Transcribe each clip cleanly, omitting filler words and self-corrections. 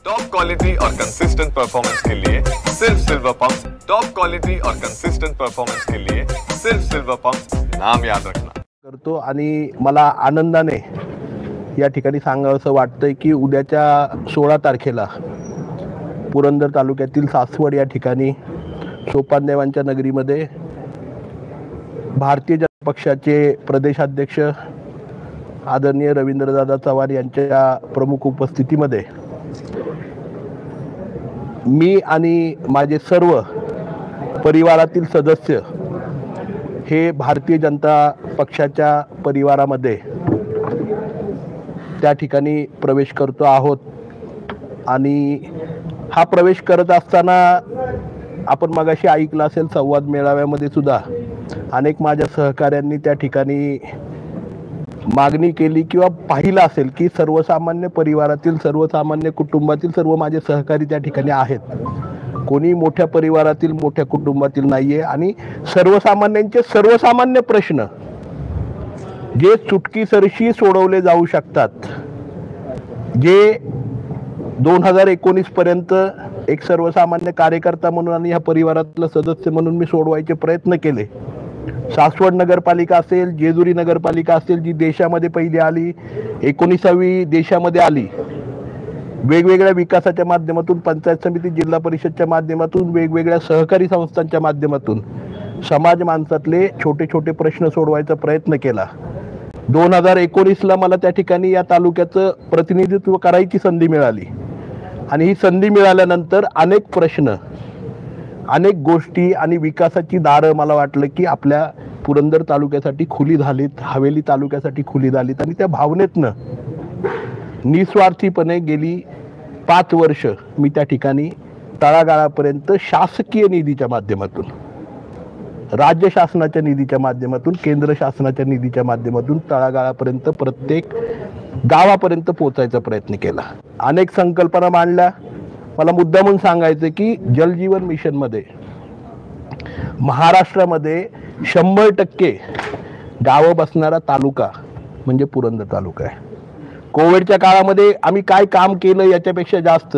Top quality और consistent performance के लिए सिर्फ सिल्वर पंप्स। टॉप क्वालिटी और कंसिस्टेंट परफॉर्मेंस के लिए सिर्फ सिल्वर पंप्स, नाम याद रखना। करतो आणि मला आनंदाने या ठिकाणी सांगावंसं वाटतंय की उद्याच्या 16 तारखेला पुरंदर तालुक्यातील सासवड या ठिकाणी सोपानदेवांच्या नगरीमध्ये भारतीय जनता पक्षाचे प्रदेशाध्यक्ष आदरणीय रवींद्रदादा चव्हाण यांच्या प्रमुख उपस्थितीमध्ये मी आणि माझे सर्व परिवारातील सदस्य हे भारतीय जनता पक्षाच्या परिवारामध्ये त्या ठिकाणी प्रवेश करतो आहोत। आणि हा प्रवेश करत असताना आपण मगाशी ऐकलं असेल संवाद मेळाव्यामध्ये सुद्धा अनेक माझ्या सहकाऱ्यांनी त्या ठिकाणी मागणी केली किंवा पाहिलं असेल की सर्वसामान्य परिवारातील सर्वसामान्य कुटुंबातील सर्व माझे सहकारी त्या ठिकाणी आहेत। कोणी मोठ्या परिवारातील मोठ्या कुटुंबातील नाहीये आणि सर्वसामान्यांचे सर्वसामान्य प्रश्न जे चुटकीसरशी सोडवले जाऊ शकतात, जे 2019 पर्यंत एक सर्वसामान्य कार्यकर्ता म्हणून आणि या परिवारातला सदस्य म्हणून मी सोडवायचे प्रयत्न केले। सासवड नगरपालिका असेल, जेजुरी नगरपालिका असेल, जी देशामध्ये पहिली आली, 19वी देशामध्ये आली, वेगवेगळ्या विकासाच्या माध्यमातून, पंचायत समिती, जिल्हा परिषदच्या माध्यमातून, वेगवेगळ्या सहकारी संस्थांच्या माध्यमातून समाज माणसातले छोटे छोटे प्रश्न सोडवायचा प्रयत्न केला। 2019ला मला त्या ठिकाणी या तालुक्याचं प्रतिनिधित्व करायची संधी मिळाली आणि ही संधी मिळाल्यानंतर अनेक प्रश्न, अनेक गोष्टी आणि विकासाची दारं मला वाटलं की आपल्या पुरंदर तालुक्यासाठी खुली झालीत, हवेली तालुक्यासाठी खुली झालीत। आणि त्या भावनेतनं निस्वार्थीपणे गेली 5 वर्ष मी त्या ठिकाणी तळागाळापर्यंत शासकीय निधीच्या माध्यमातून, राज्य शासनाच्या निधीच्या माध्यमातून, केंद्र शासनाच्या निधीच्या माध्यमातून तळागाळापर्यंत प्रत्येक गावापर्यंत पोहोचायचा प्रयत्न केला। अनेक संकल्पना मांडल्या। मला मुद्दामून सांगायचं की जलजीवन मिशनमध्ये महाराष्ट्रामध्ये 100% गावं बसणारा तालुका म्हणजे पुरंदर तालुका आहे। कोविडच्या काळामध्ये आम्ही काय काम केलं याच्यापेक्षा जास्त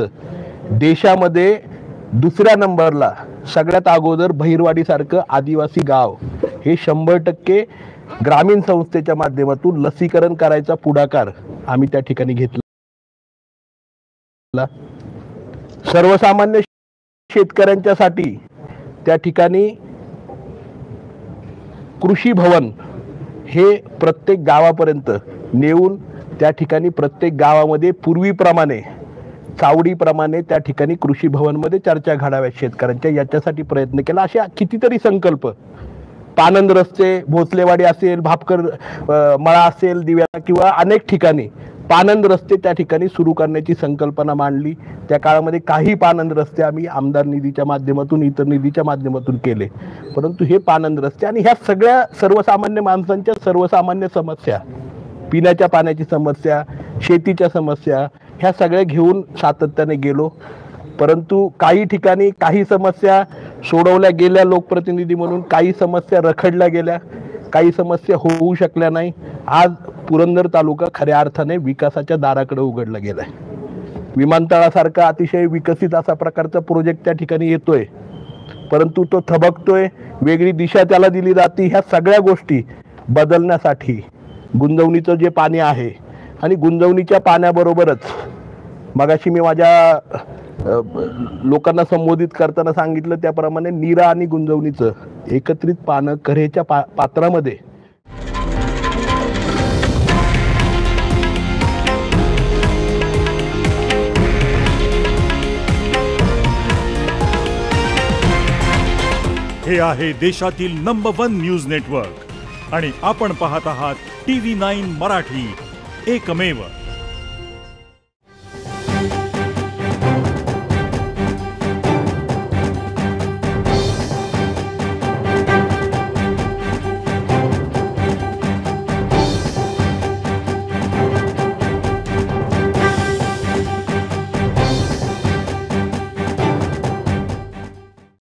देशामध्ये दुसऱ्या नंबरला सगळ्यात अगोदर बहिरवाडीसारखं आदिवासी गाव हे 100% ग्रामीण संस्थेच्या माध्यमातून लसीकरण करायचा पुढाकार आम्ही त्या ठिकाणी घेतला। सर्वसामान्य शेतकऱ्यांच्यासाठी त्या ठिकाणी कृषी भवन हे प्रत्येक गावापर्यंत नेऊन त्या ठिकाणी प्रत्येक गावामध्ये पूर्वीप्रमाणे चावडीप्रमाणे त्या ठिकाणी कृषी भवनमध्ये चर्चा घडाव्यात शेतकऱ्यांच्या, याच्यासाठी प्रयत्न केला। अशा कितीतरी संकल्प, पानंद रस्ते, भोसलेवाडी असेल, भापकर मळा असेल, दिव्या किंवा अनेक ठिकाणी पानंद रस्ते त्या ठिकाणी सुरू करण्याची संकल्पना मांडली। त्या काळामध्ये काही पानंद रस्ते आम्ही आमदार निधीच्या माध्यमातून, इतर निधीच्या माध्यमातून केले, परंतु हे पानंद रस्ते आणि ह्या सगळ्या सर्वसामान्य माणसांच्या सर्वसामान्य समस्या, पिण्याच्या पाण्याची समस्या, शेतीच्या समस्या, ह्या सगळ्या घेऊन सातत्याने गेलो। परंतु काही ठिकाणी काही समस्या सोडवल्या गेल्या लोकप्रतिनिधी म्हणून, काही समस्या रखडल्या गेल्या, काही समस्या होऊ शकल्या नाही। आज पुरंदर तालुका खऱ्या अर्थाने विकासाच्या दाराकडे उघडला गेलाय। विमानतळासारखा अतिशय विकसित असा प्रकारचा प्रोजेक्ट त्या ठिकाणी येतोय, परंतु तो थबकतोय, वेगळी दिशा त्याला दिली जाते। ह्या सगळ्या गोष्टी बदलण्यासाठी गुंजवणीचं जे पाणी आहे आणि गुंजवणीच्या पाण्याबरोबरच मगाशी मी माझ्या लोकांना संबोधित करताना सांगितलं त्याप्रमाणे नीरा आणि गुंजवणीचं एकत्रित पानं कऱ्हेच्या पात्रामध्ये हे आहे देशातील नंबर 1 न्यूज नेटवर्क आणि आपण पाहत आहात TV9 मराठी, एकमेव।